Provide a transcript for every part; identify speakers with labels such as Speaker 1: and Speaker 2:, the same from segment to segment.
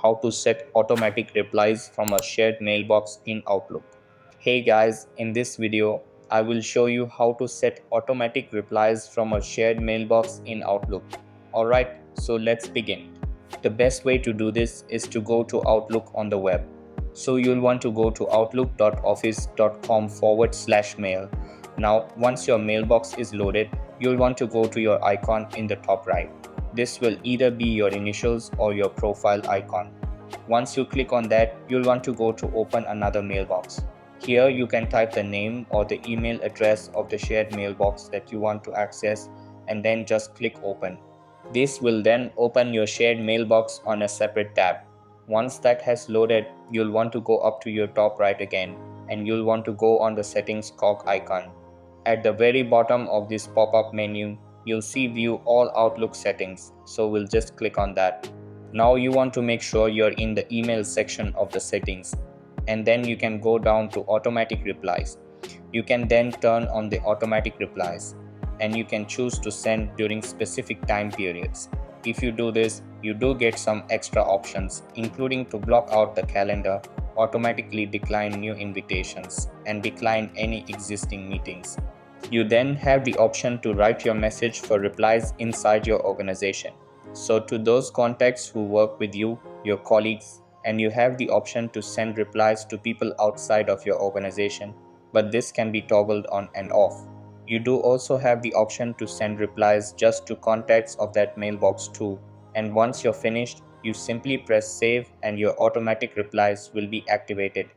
Speaker 1: how to set automatic replies from a shared mailbox in Outlook. Hey guys, in this video, I will show you how to set automatic replies from a shared mailbox in Outlook. Alright, so let's begin. The best way to do this is to go to Outlook on the web. So you'll want to go to outlook.office.com/mail. Now, once your mailbox is loaded, you'll want to go to your icon in the top right. This will either be your initials or your profile icon. Once you click on that, you'll want to go to open another mailbox. Here you can type the name or the email address of the shared mailbox that you want to access and then just click open. This will then open your shared mailbox on a separate tab. Once that has loaded, you'll want to go up to your top right again and you'll want to go on the settings cog icon. At the very bottom of this pop-up menu, you'll see view all Outlook settings, so we'll just click on that. Now you want to make sure you're in the email section of the settings, and then you can go down to automatic replies. You can then turn on the automatic replies and you can choose to send during specific time periods. If you do this, you do get some extra options, including to block out the calendar, automatically decline new invitations, and decline any existing meetings. You then have the option to write your message for replies inside your organization. So to those contacts who work with you, your colleagues, and you have the option to send replies to people outside of your organization, but this can be toggled on and off. You do also have the option to send replies just to contacts of that mailbox too, and once you're finished, you simply press save and your automatic replies will be activated.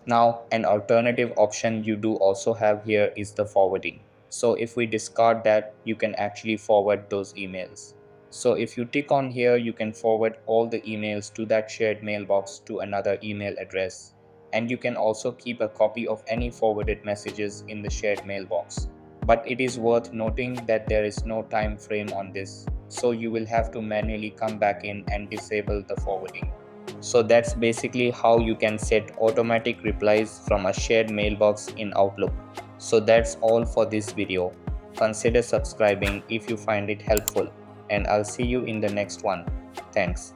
Speaker 1: Now, an alternative option you do also have here is the forwarding. So if we discard that, you can actually forward those emails. So if you tick on here, you can forward all the emails to that shared mailbox to another email address. And you can also keep a copy of any forwarded messages in the shared mailbox. But it is worth noting that there is no time frame on this, so you will have to manually come back in and disable the forwarding. So that's basically how you can set automatic replies from a shared mailbox in Outlook. So that's all for this video. Consider subscribing if you find it helpful, and I'll see you in the next one. Thanks.